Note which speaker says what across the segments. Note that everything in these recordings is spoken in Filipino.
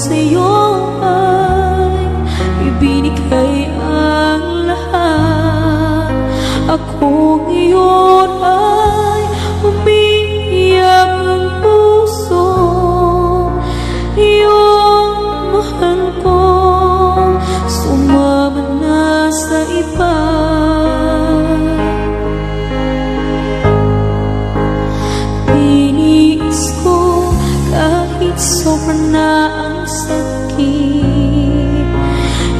Speaker 1: sa'yo ay ibinigay ang lahat. Ako ngayon ay umiiyak ang puso. Iyong mahal ko sumama na sa iba. Sobrang na ang sakit,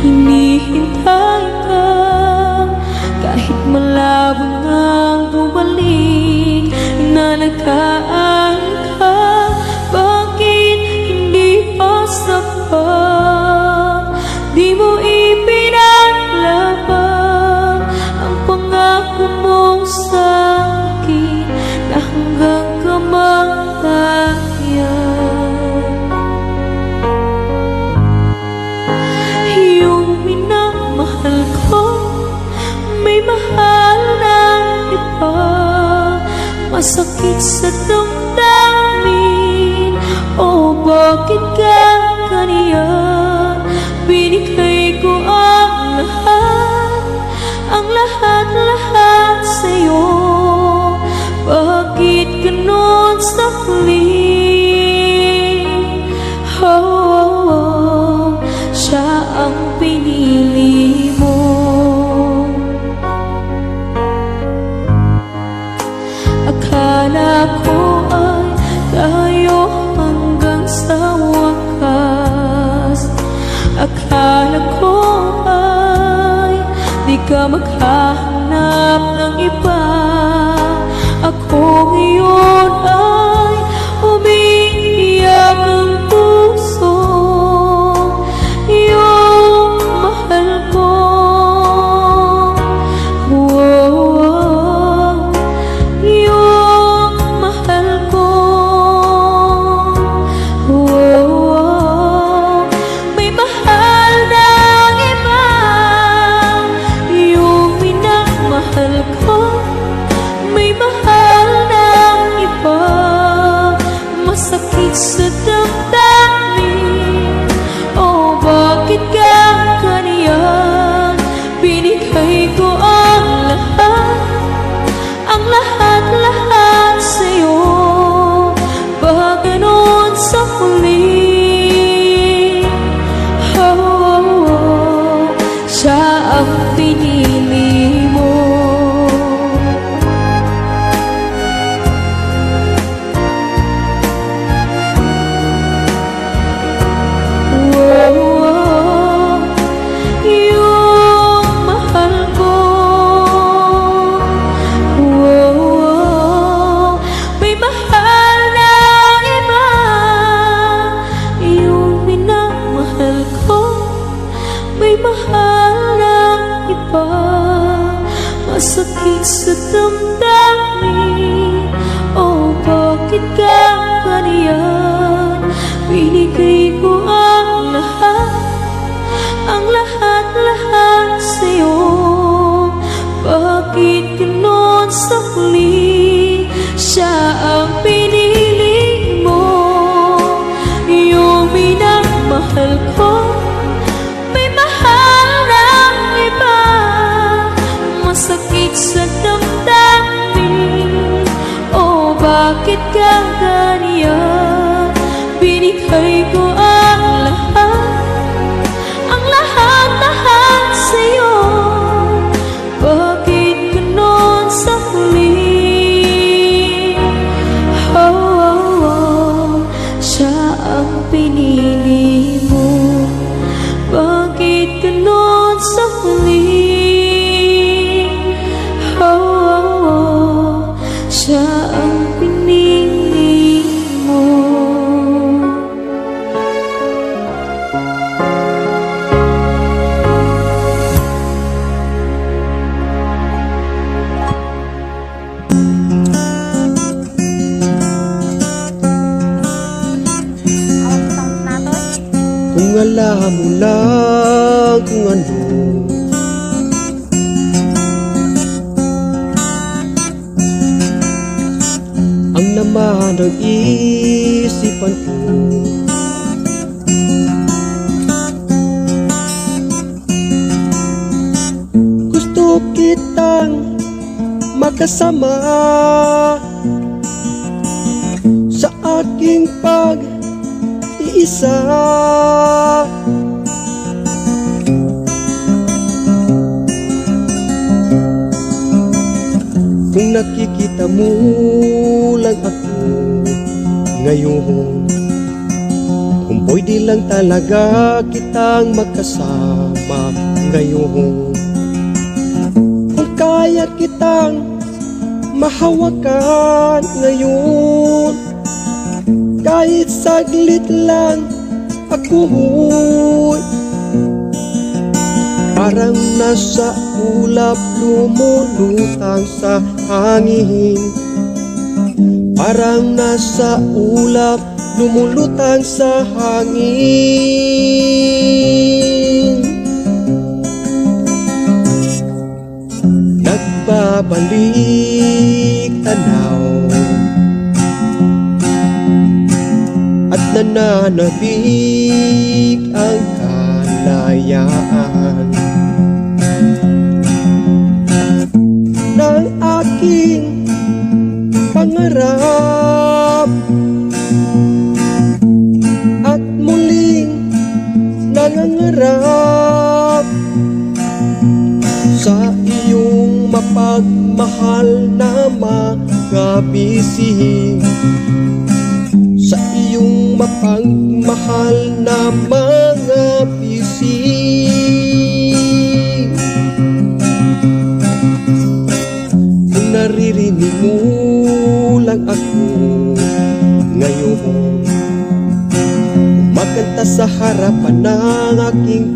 Speaker 1: hinihintay ka kahit malabong ang bumalik. Inalagaan ka, bakit hindi pa sapat? Di mo ipinaglaban ang pangako mo sa akin na hanggang kamatayan. Mahal ko, may mahal na iba. Masakit sa damdamin, oh bakit ka ganyan? Binigay ko ang lahat sa'yo. Bakit ganon sa huli? Oh, siya ang pinili mo. Akala ko ay tayo hanggang sa wakas. Akala ko ay di ka maghahanap ng iba. Ako ngayon ay umiiyak ang puso. Sa damdamin, oh bakit ka ganyan? Binigay ko ang lahat sa'yo. Baka ganon sa huli. Oh, siya ang pinili mo. Mahal ang iba, masakit sa damdamin, oh bakit ka ganyan? Binigay ko ang lahat sa'yo. Bakit ganon sa huli? Siya ang pinili mo. Yung minamahal ko, sakit sa damdamin, oh bakit ka ganyan? Binigay ko ang lahat sa'yo. Bakit ganon sa huli? Oh, siya ang pinili mo. Bakit ganon sa huli? Siya ang pinili mo.
Speaker 2: Kung alam mo lang kung ano ang naman ang isipan ko, kitang makasama sa aking pag-iisa. Kung nakikita mo lang ako ngayon, kung pwede lang talaga kitang makasama ngayon, kung kaya kitang mahawakan ngayon, kahit saglit lang ako'y parang nasa ulap lumulutang sa hangin. Parang nasa ulap lumulutang sa hangin. Nagbabalik tanaw at nananabik ang kalayaan ng aking pangarap, at muling nangangarap sa iyong mapagmahal na mga bisig, sa iyong mapagmahal na mga bisig. Kung naririnig mo lang ako ngayon, kumakanta sa harapan ng aking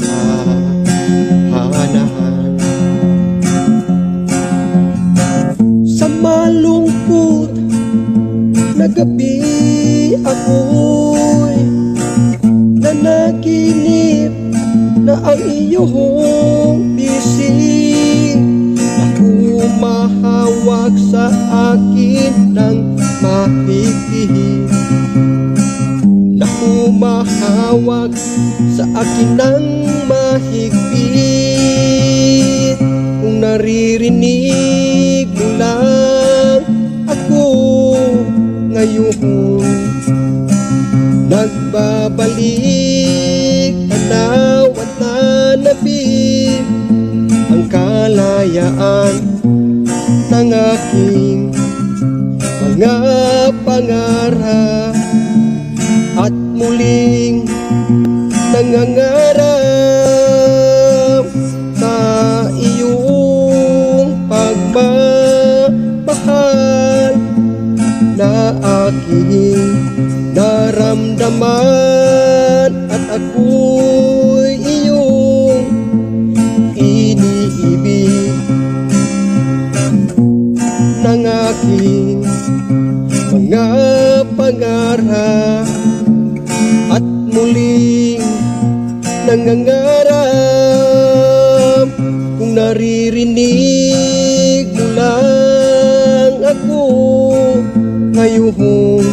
Speaker 2: tahanan, sa malungkot na gabi ako'y nanaginip na ang iyong bisig na humahawak sa akin ng mahigpit, na humahawak sa akin ng mahigpit. Kung naririnig mo lang ako ngayon, nagbabalik tanaw at nanabik ang kalayaan ng aking mga pangarap, at muling nangangarap sa iyong pagmamahal na aking naramdaman, at ako'y iyong iniibig ng aking mga pangarap, at muling nangangarap. Kung naririnig mo lang ako ngayon,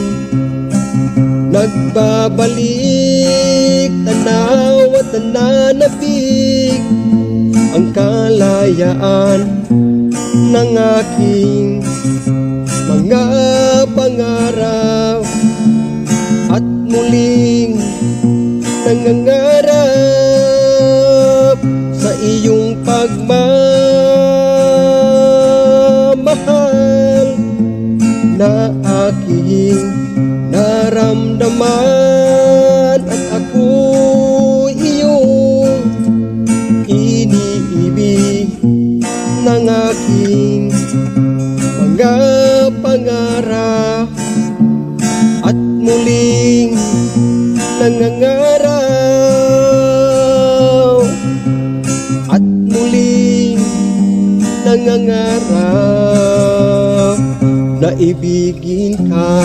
Speaker 2: nagbabalik tanaw at nananabik ang kalayaan ng aking mga pangarap, at muling nangangarap sa iyong pagmamahal na aking naramdaman, at ako'y iyong iniibig ng aking mga pangarap, at muling nangangarap, at muling nangangarap na ibigin ka.